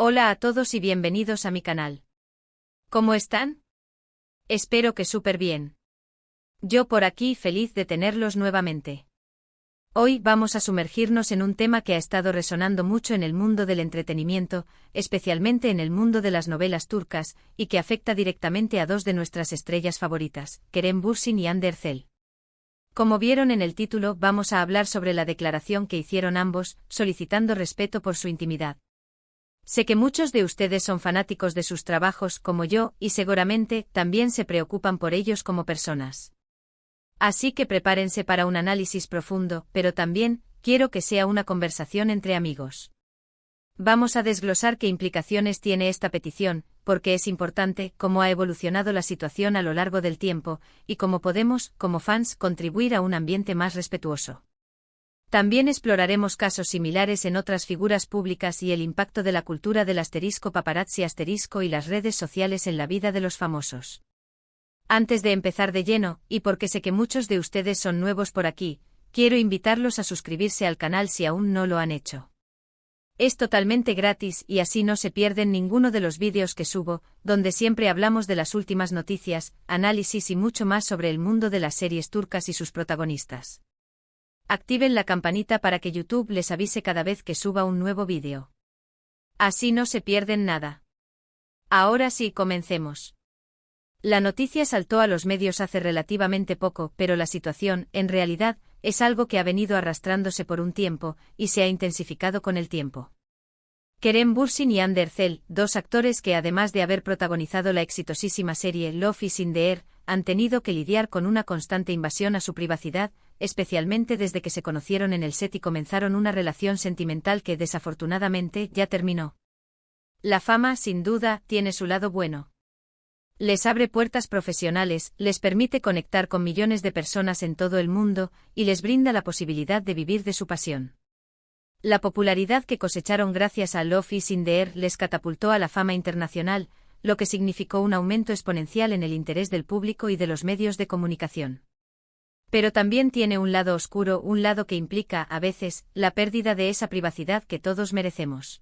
Hola a todos y bienvenidos a mi canal. ¿Cómo están? Espero que súper bien. Yo por aquí feliz de tenerlos nuevamente. Hoy vamos a sumergirnos en un tema que ha estado resonando mucho en el mundo del entretenimiento, especialmente en el mundo de las novelas turcas, y que afecta directamente a dos de nuestras estrellas favoritas, Kerem Bürsin y Hande Erçel. Como vieron en el título, vamos a hablar sobre la declaración que hicieron ambos, solicitando respeto por su intimidad. Sé que muchos de ustedes son fanáticos de sus trabajos como yo, y seguramente también se preocupan por ellos como personas. Así que prepárense para un análisis profundo, pero también quiero que sea una conversación entre amigos. Vamos a desglosar qué implicaciones tiene esta petición, porque es importante, cómo ha evolucionado la situación a lo largo del tiempo, y cómo podemos, como fans, contribuir a un ambiente más respetuoso. También exploraremos casos similares en otras figuras públicas y el impacto de la cultura del paparazzi y las redes sociales en la vida de los famosos. Antes de empezar de lleno, y porque sé que muchos de ustedes son nuevos por aquí, quiero invitarlos a suscribirse al canal si aún no lo han hecho. Es totalmente gratis y así no se pierden ninguno de los vídeos que subo, donde siempre hablamos de las últimas noticias, análisis y mucho más sobre el mundo de las series turcas y sus protagonistas. Activen la campanita para que YouTube les avise cada vez que suba un nuevo vídeo. Así no se pierden nada. Ahora sí, comencemos. La noticia saltó a los medios hace relativamente poco, pero la situación, en realidad, es algo que ha venido arrastrándose por un tiempo, y se ha intensificado con el tiempo. Kerem Bürsin y Hande Erçel, dos actores que además de haber protagonizado la exitosísima serie Love is in the Air, han tenido que lidiar con una constante invasión a su privacidad, especialmente desde que se conocieron en el set y comenzaron una relación sentimental que desafortunadamente ya terminó. La fama, sin duda, tiene su lado bueno. Les abre puertas profesionales, les permite conectar con millones de personas en todo el mundo, y les brinda la posibilidad de vivir de su pasión. La popularidad que cosecharon gracias a Love is in the Air les catapultó a la fama internacional, lo que significó un aumento exponencial en el interés del público y de los medios de comunicación. Pero también tiene un lado oscuro, un lado que implica, a veces, la pérdida de esa privacidad que todos merecemos.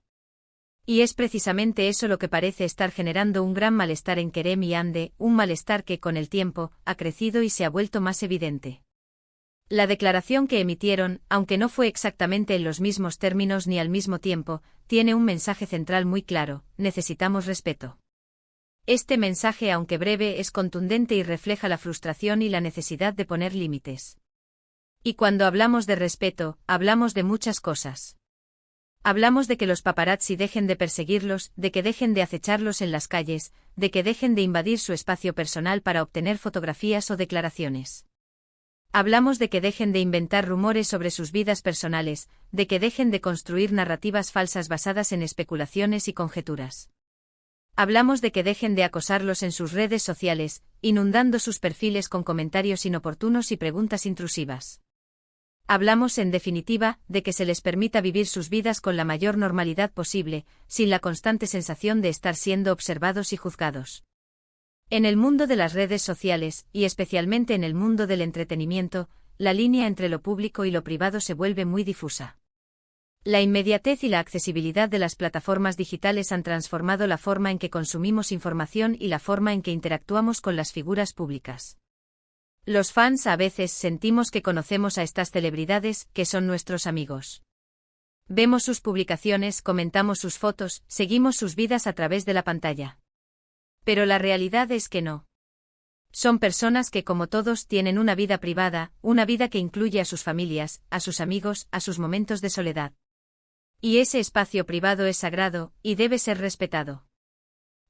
Y es precisamente eso lo que parece estar generando un gran malestar en Kerem y Hande, un malestar que, con el tiempo, ha crecido y se ha vuelto más evidente. La declaración que emitieron, aunque no fue exactamente en los mismos términos ni al mismo tiempo, tiene un mensaje central muy claro: necesitamos respeto. Este mensaje, aunque breve, es contundente y refleja la frustración y la necesidad de poner límites. Y cuando hablamos de respeto, hablamos de muchas cosas. Hablamos de que los paparazzi dejen de perseguirlos, de que dejen de acecharlos en las calles, de que dejen de invadir su espacio personal para obtener fotografías o declaraciones. Hablamos de que dejen de inventar rumores sobre sus vidas personales, de que dejen de construir narrativas falsas basadas en especulaciones y conjeturas. Hablamos de que dejen de acosarlos en sus redes sociales, inundando sus perfiles con comentarios inoportunos y preguntas intrusivas. Hablamos, en definitiva, de que se les permita vivir sus vidas con la mayor normalidad posible, sin la constante sensación de estar siendo observados y juzgados. En el mundo de las redes sociales, y especialmente en el mundo del entretenimiento, la línea entre lo público y lo privado se vuelve muy difusa. La inmediatez y la accesibilidad de las plataformas digitales han transformado la forma en que consumimos información y la forma en que interactuamos con las figuras públicas. Los fans a veces sentimos que conocemos a estas celebridades, que son nuestros amigos. Vemos sus publicaciones, comentamos sus fotos, seguimos sus vidas a través de la pantalla. Pero la realidad es que no. Son personas que, como todos, tienen una vida privada, una vida que incluye a sus familias, a sus amigos, a sus momentos de soledad. Y ese espacio privado es sagrado, y debe ser respetado.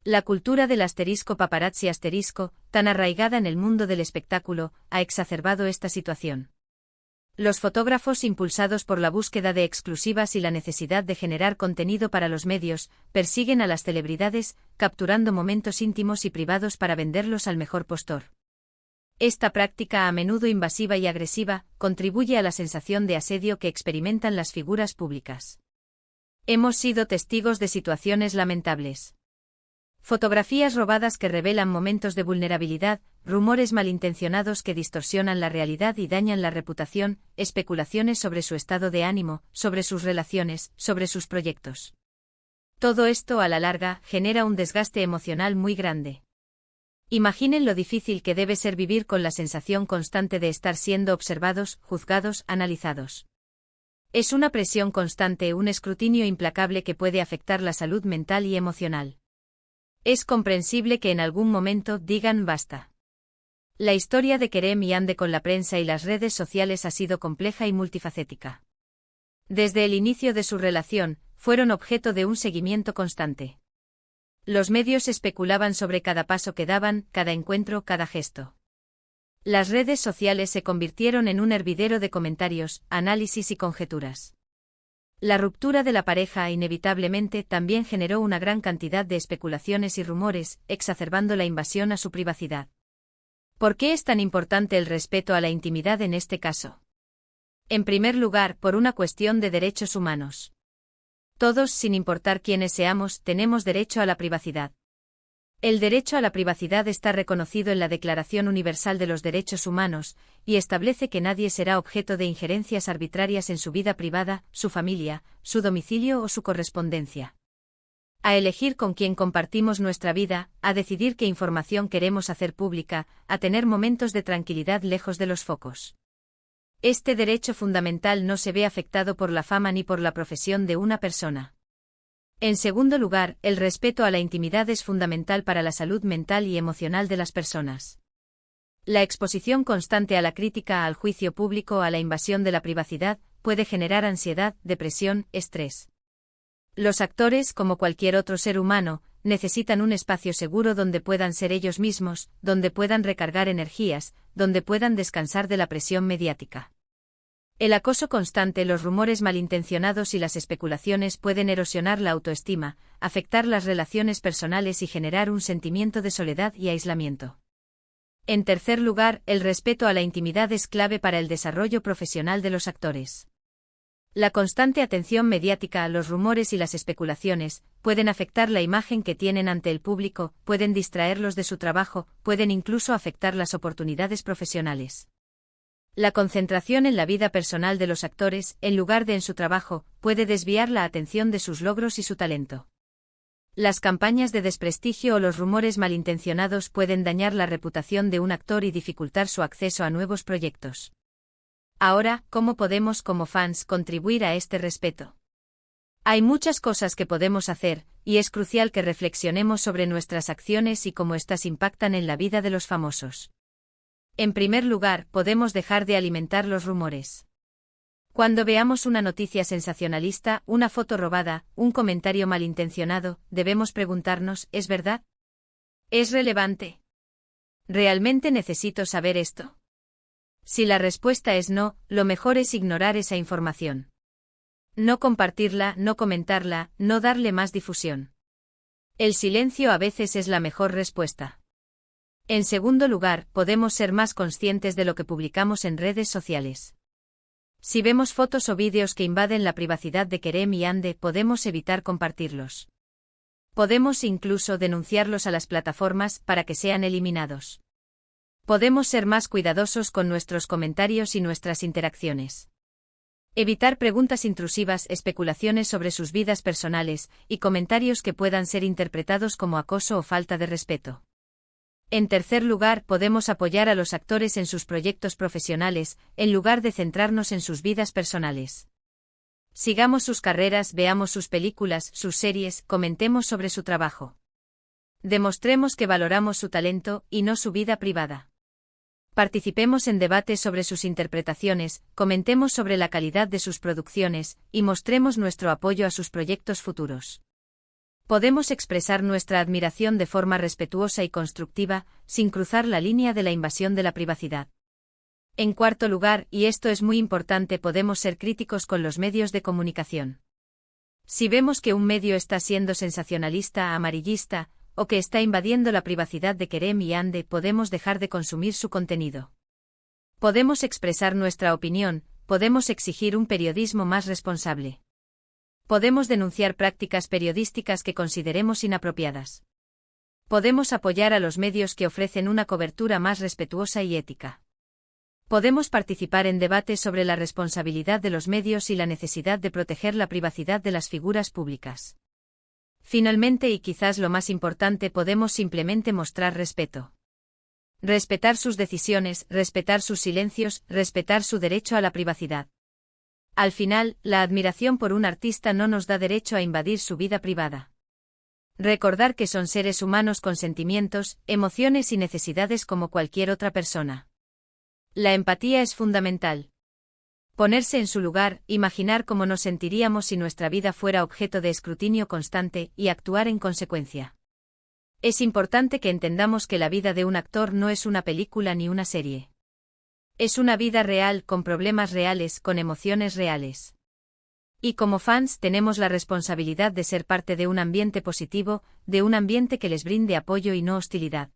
La cultura del paparazzi tan arraigada en el mundo del espectáculo, ha exacerbado esta situación. Los fotógrafos, impulsados por la búsqueda de exclusivas y la necesidad de generar contenido para los medios, persiguen a las celebridades, capturando momentos íntimos y privados para venderlos al mejor postor. Esta práctica, a menudo invasiva y agresiva, contribuye a la sensación de asedio que experimentan las figuras públicas. Hemos sido testigos de situaciones lamentables. Fotografías robadas que revelan momentos de vulnerabilidad, rumores malintencionados que distorsionan la realidad y dañan la reputación, especulaciones sobre su estado de ánimo, sobre sus relaciones, sobre sus proyectos. Todo esto, a la larga, genera un desgaste emocional muy grande. Imaginen lo difícil que debe ser vivir con la sensación constante de estar siendo observados, juzgados, analizados. Es una presión constante, un escrutinio implacable que puede afectar la salud mental y emocional. Es comprensible que en algún momento digan basta. La historia de Kerem y Ande con la prensa y las redes sociales ha sido compleja y multifacética. Desde el inicio de su relación, fueron objeto de un seguimiento constante. Los medios especulaban sobre cada paso que daban, cada encuentro, cada gesto. Las redes sociales se convirtieron en un hervidero de comentarios, análisis y conjeturas. La ruptura de la pareja inevitablemente también generó una gran cantidad de especulaciones y rumores, exacerbando la invasión a su privacidad. ¿Por qué es tan importante el respeto a la intimidad en este caso? En primer lugar, por una cuestión de derechos humanos. Todos, sin importar quiénes seamos, tenemos derecho a la privacidad. El derecho a la privacidad está reconocido en la Declaración Universal de los Derechos Humanos, y establece que nadie será objeto de injerencias arbitrarias en su vida privada, su familia, su domicilio o su correspondencia. A elegir con quién compartimos nuestra vida, a decidir qué información queremos hacer pública, a tener momentos de tranquilidad lejos de los focos. Este derecho fundamental no se ve afectado por la fama ni por la profesión de una persona. En segundo lugar, el respeto a la intimidad es fundamental para la salud mental y emocional de las personas. La exposición constante a la crítica, al juicio público, a la invasión de la privacidad, puede generar ansiedad, depresión, estrés. Los actores, como cualquier otro ser humano, necesitan un espacio seguro donde puedan ser ellos mismos, donde puedan recargar energías, donde puedan descansar de la presión mediática. El acoso constante, los rumores malintencionados y las especulaciones pueden erosionar la autoestima, afectar las relaciones personales y generar un sentimiento de soledad y aislamiento. En tercer lugar, el respeto a la intimidad es clave para el desarrollo profesional de los actores. La constante atención mediática a los rumores y las especulaciones pueden afectar la imagen que tienen ante el público, pueden distraerlos de su trabajo, pueden incluso afectar las oportunidades profesionales. La concentración en la vida personal de los actores, en lugar de en su trabajo, puede desviar la atención de sus logros y su talento. Las campañas de desprestigio o los rumores malintencionados pueden dañar la reputación de un actor y dificultar su acceso a nuevos proyectos. Ahora, ¿cómo podemos como fans contribuir a este respeto? Hay muchas cosas que podemos hacer, y es crucial que reflexionemos sobre nuestras acciones y cómo éstas impactan en la vida de los famosos. En primer lugar, podemos dejar de alimentar los rumores. Cuando veamos una noticia sensacionalista, una foto robada, un comentario malintencionado, debemos preguntarnos, ¿es verdad? ¿Es relevante? ¿Realmente necesito saber esto? Si la respuesta es no, lo mejor es ignorar esa información. No compartirla, no comentarla, no darle más difusión. El silencio a veces es la mejor respuesta. En segundo lugar, podemos ser más conscientes de lo que publicamos en redes sociales. Si vemos fotos o vídeos que invaden la privacidad de Kerem y Ande, podemos evitar compartirlos. Podemos incluso denunciarlos a las plataformas para que sean eliminados. Podemos ser más cuidadosos con nuestros comentarios y nuestras interacciones. Evitar preguntas intrusivas, especulaciones sobre sus vidas personales, y comentarios que puedan ser interpretados como acoso o falta de respeto. En tercer lugar, podemos apoyar a los actores en sus proyectos profesionales, en lugar de centrarnos en sus vidas personales. Sigamos sus carreras, veamos sus películas, sus series, comentemos sobre su trabajo. Demostremos que valoramos su talento, y no su vida privada. Participemos en debates sobre sus interpretaciones, comentemos sobre la calidad de sus producciones, y mostremos nuestro apoyo a sus proyectos futuros. Podemos expresar nuestra admiración de forma respetuosa y constructiva, sin cruzar la línea de la invasión de la privacidad. En cuarto lugar, y esto es muy importante, podemos ser críticos con los medios de comunicación. Si vemos que un medio está siendo sensacionalista, amarillista, o que está invadiendo la privacidad de Kerem y Ande, podemos dejar de consumir su contenido. Podemos expresar nuestra opinión, podemos exigir un periodismo más responsable. Podemos denunciar prácticas periodísticas que consideremos inapropiadas. Podemos apoyar a los medios que ofrecen una cobertura más respetuosa y ética. Podemos participar en debates sobre la responsabilidad de los medios y la necesidad de proteger la privacidad de las figuras públicas. Finalmente y quizás lo más importante, podemos simplemente mostrar respeto. Respetar sus decisiones, respetar sus silencios, respetar su derecho a la privacidad. Al final, la admiración por un artista no nos da derecho a invadir su vida privada. Recordar que son seres humanos con sentimientos, emociones y necesidades como cualquier otra persona. La empatía es fundamental. Ponerse en su lugar, imaginar cómo nos sentiríamos si nuestra vida fuera objeto de escrutinio constante, y actuar en consecuencia. Es importante que entendamos que la vida de un actor no es una película ni una serie. Es una vida real, con problemas reales, con emociones reales. Y como fans tenemos la responsabilidad de ser parte de un ambiente positivo, de un ambiente que les brinde apoyo y no hostilidad.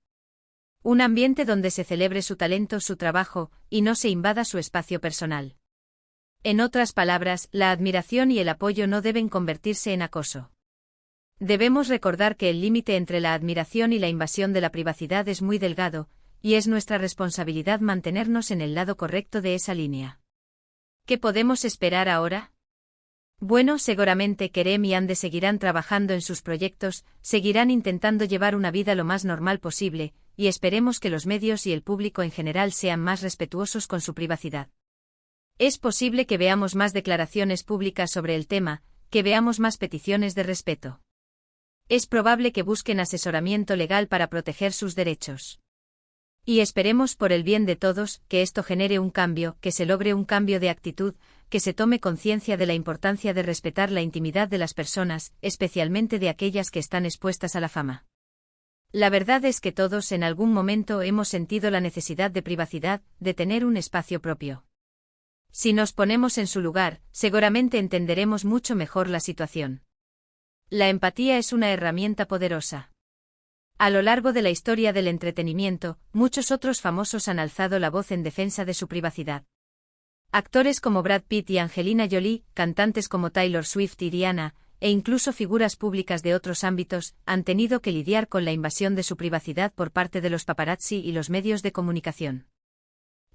Un ambiente donde se celebre su talento, su trabajo, y no se invada su espacio personal. En otras palabras, la admiración y el apoyo no deben convertirse en acoso. Debemos recordar que el límite entre la admiración y la invasión de la privacidad es muy delgado, y es nuestra responsabilidad mantenernos en el lado correcto de esa línea. ¿Qué podemos esperar ahora? Bueno, seguramente Kerem y Ande seguirán trabajando en sus proyectos, seguirán intentando llevar una vida lo más normal posible, y esperemos que los medios y el público en general sean más respetuosos con su privacidad. Es posible que veamos más declaraciones públicas sobre el tema, que veamos más peticiones de respeto. Es probable que busquen asesoramiento legal para proteger sus derechos. Y esperemos por el bien de todos, que esto genere un cambio, que se logre un cambio de actitud, que se tome conciencia de la importancia de respetar la intimidad de las personas, especialmente de aquellas que están expuestas a la fama. La verdad es que todos en algún momento hemos sentido la necesidad de privacidad, de tener un espacio propio. Si nos ponemos en su lugar, seguramente entenderemos mucho mejor la situación. La empatía es una herramienta poderosa. A lo largo de la historia del entretenimiento, muchos otros famosos han alzado la voz en defensa de su privacidad. Actores como Brad Pitt y Angelina Jolie, cantantes como Taylor Swift y Rihanna, e incluso figuras públicas de otros ámbitos, han tenido que lidiar con la invasión de su privacidad por parte de los paparazzi y los medios de comunicación.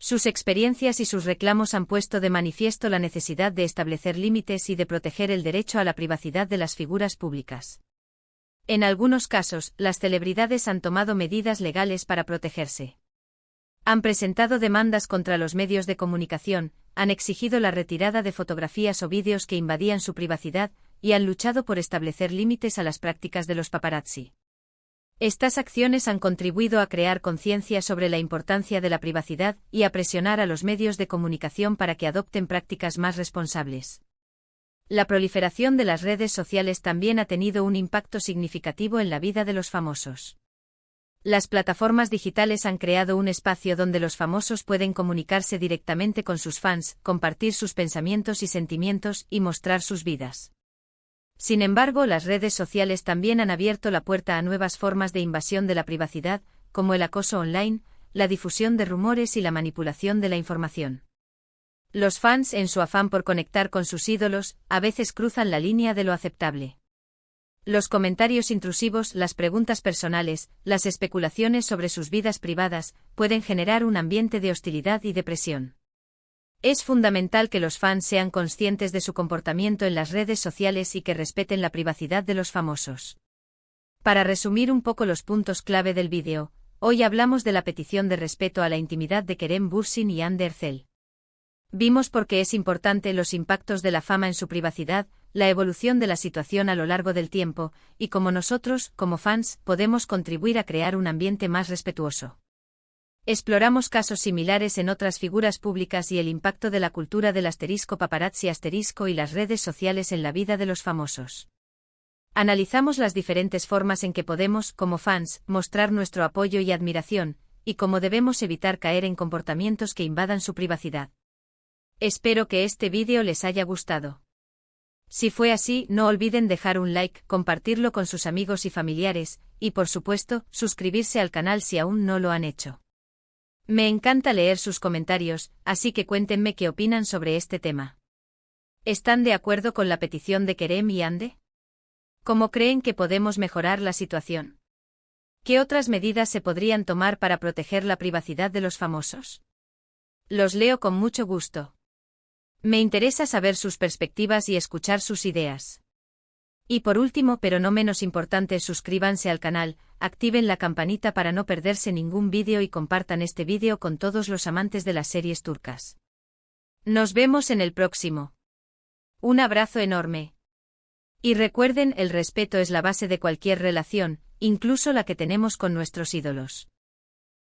Sus experiencias y sus reclamos han puesto de manifiesto la necesidad de establecer límites y de proteger el derecho a la privacidad de las figuras públicas. En algunos casos, las celebridades han tomado medidas legales para protegerse. Han presentado demandas contra los medios de comunicación, han exigido la retirada de fotografías o vídeos que invadían su privacidad, y han luchado por establecer límites a las prácticas de los paparazzi. Estas acciones han contribuido a crear conciencia sobre la importancia de la privacidad y a presionar a los medios de comunicación para que adopten prácticas más responsables. La proliferación de las redes sociales también ha tenido un impacto significativo en la vida de los famosos. Las plataformas digitales han creado un espacio donde los famosos pueden comunicarse directamente con sus fans, compartir sus pensamientos y sentimientos y mostrar sus vidas. Sin embargo, las redes sociales también han abierto la puerta a nuevas formas de invasión de la privacidad, como el acoso online, la difusión de rumores y la manipulación de la información. Los fans, en su afán por conectar con sus ídolos, a veces cruzan la línea de lo aceptable. Los comentarios intrusivos, las preguntas personales, las especulaciones sobre sus vidas privadas, pueden generar un ambiente de hostilidad y depresión. Es fundamental que los fans sean conscientes de su comportamiento en las redes sociales y que respeten la privacidad de los famosos. Para resumir un poco los puntos clave del vídeo, hoy hablamos de la petición de respeto a la intimidad de Kerem Bürsin y Hande Erçel. Vimos por qué es importante los impactos de la fama en su privacidad, la evolución de la situación a lo largo del tiempo, y cómo nosotros, como fans, podemos contribuir a crear un ambiente más respetuoso. Exploramos casos similares en otras figuras públicas y el impacto de la cultura del *paparazzi* y las redes sociales en la vida de los famosos. Analizamos las diferentes formas en que podemos, como fans, mostrar nuestro apoyo y admiración, y cómo debemos evitar caer en comportamientos que invadan su privacidad. Espero que este vídeo les haya gustado. Si fue así, no olviden dejar un like, compartirlo con sus amigos y familiares, y por supuesto, suscribirse al canal si aún no lo han hecho. Me encanta leer sus comentarios, así que cuéntenme qué opinan sobre este tema. ¿Están de acuerdo con la petición de Kerem y Hande? ¿Cómo creen que podemos mejorar la situación? ¿Qué otras medidas se podrían tomar para proteger la privacidad de los famosos? Los leo con mucho gusto. Me interesa saber sus perspectivas y escuchar sus ideas. Y por último, pero no menos importante, suscríbanse al canal, activen la campanita para no perderse ningún vídeo y compartan este vídeo con todos los amantes de las series turcas. Nos vemos en el próximo. Un abrazo enorme. Y recuerden, el respeto es la base de cualquier relación, incluso la que tenemos con nuestros ídolos.